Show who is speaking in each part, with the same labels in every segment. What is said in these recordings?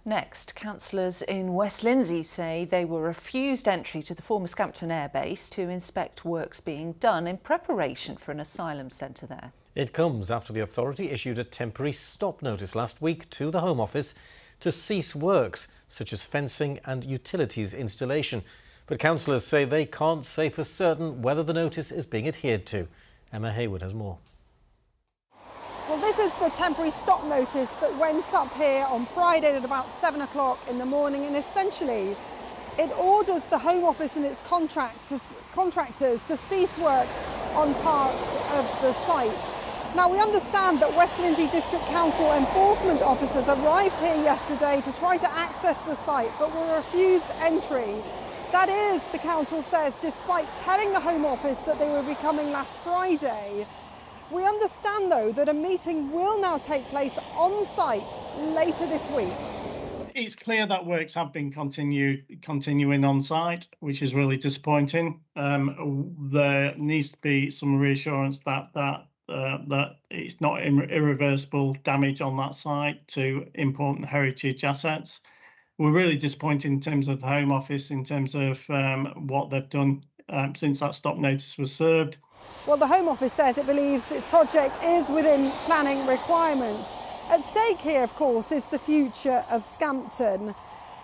Speaker 1: Next, councillors in West Lindsey say they were refused entry to the former Scampton Air Base to inspect works being done in preparation for an asylum centre there.
Speaker 2: It comes after the authority issued a temporary stop notice last week to the Home Office to cease works such as fencing and utilities installation. But councillors say they can't say for certain whether the notice is being adhered to. Emma Hewitt has more.
Speaker 3: Well, this is the temporary stop notice that went up here on Friday at about 7 o'clock in the morning, and essentially it orders the Home Office and its contractors to cease work on parts of the site. Now, we understand that West Lindsey District Council enforcement officers arrived here yesterday to try to access the site, but were refused entry. That is, the council says, despite telling the Home Office that they would be coming last Friday. We understand, though, that a meeting will now take place on site later this week.
Speaker 4: It's clear that works have been continuing on site, which is really disappointing. There needs to be some reassurance that it's not irreversible damage on that site to important heritage assets. We're really disappointed in terms of the Home Office, in terms of what they've done since that stop notice was served.
Speaker 3: Well, the Home Office says it believes its project is within planning requirements. At stake here, of course, is the future of Scampton.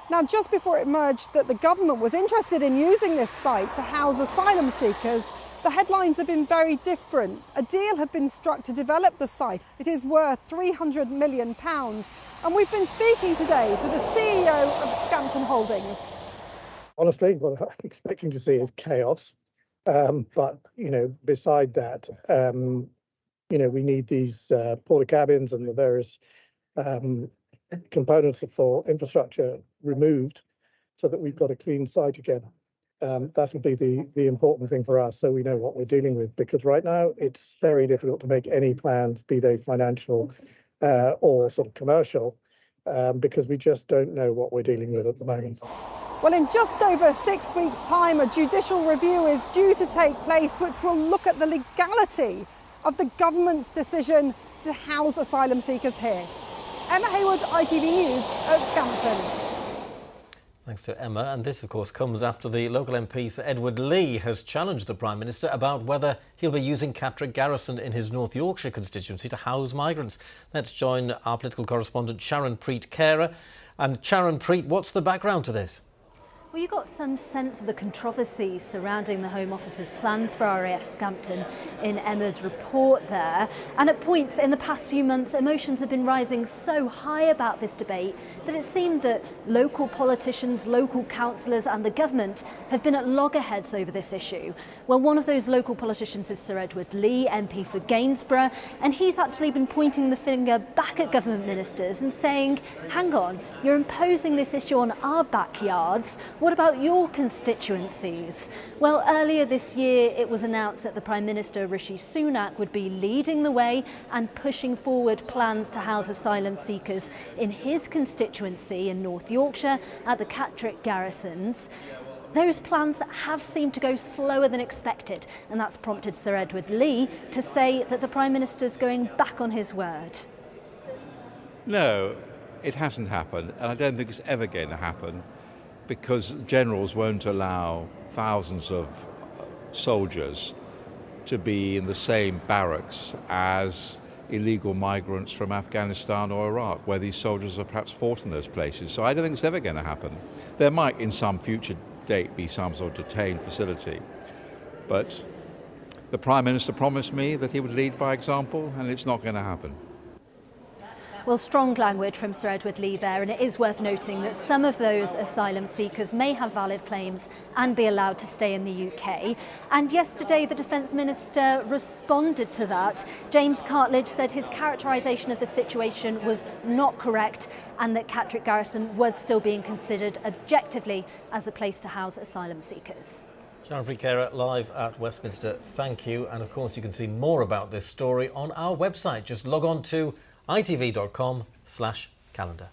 Speaker 3: Now, just before it emerged that the government was interested in using this site to house asylum seekers, the headlines have been very different. A deal had been struck to develop the site. It is worth £300 million. And we've been speaking today to the CEO of Scampton Holdings.
Speaker 5: Honestly, what I'm expecting to see is chaos. But, beside that, we need these porta cabins and the various components for infrastructure removed so that we've got a clean site again. That will be the important thing for us, so we know what we're dealing with, because right now it's very difficult to make any plans, be they financial or sort of commercial, because we just don't know what we're dealing with at the moment.
Speaker 3: Well, in just over 6 weeks' time, a judicial review is due to take place, which will look at the legality of the government's decision to house asylum seekers here. Emma Hayward, ITV News at Scampton.
Speaker 2: Thanks to Emma. And this, of course, comes after the local MP, Sir Edward Leigh, has challenged the Prime Minister about whether he'll be using Cllr Garrison in his North Yorkshire constituency to house migrants. Let's join our political correspondent, Sharon Preet-Carer. And Sharon Preet, what's the background to this?
Speaker 6: Well, you got some sense of the controversy surrounding the Home Office's plans for RAF Scampton in Emma's report there. And at points in the past few months, emotions have been rising so high about this debate that it seemed that local politicians, local councillors and the government have been at loggerheads over this issue. Well, one of those local politicians is Sir Edward Leigh, MP for Gainsborough, and he's actually been pointing the finger back at government ministers and saying, hang on, you're imposing this issue on our backyards. What about your constituencies? Well, earlier this year, it was announced that the Prime Minister, Rishi Sunak, would be leading the way and pushing forward plans to house asylum seekers in his constituency in North Yorkshire at the Cllr garrisons. Those plans have seemed to go slower than expected, and that's prompted Sir Edward Leigh to say that the Prime Minister's going back on his word.
Speaker 7: No, it hasn't happened, and I don't think it's ever going to happen, because generals won't allow thousands of soldiers to be in the same barracks as illegal migrants from Afghanistan or Iraq, where these soldiers have perhaps fought in those places. So I don't think it's ever going to happen. There might, in some future date, be some sort of detained facility. But the Prime Minister promised me that he would lead by example, and it's not going to happen.
Speaker 6: Well, strong language from Sir Edward Leigh there, and it is worth noting that some of those asylum seekers may have valid claims and be allowed to stay in the UK. And yesterday, the Defence Minister responded to that. James Cartledge said his characterisation of the situation was not correct and that Cllr Garrison was still being considered objectively as a place to house asylum seekers.
Speaker 2: Sharon Preet-Carer live at Westminster. Thank you. And of course, you can see more about this story on our website. Just log on to itv.com/calendar.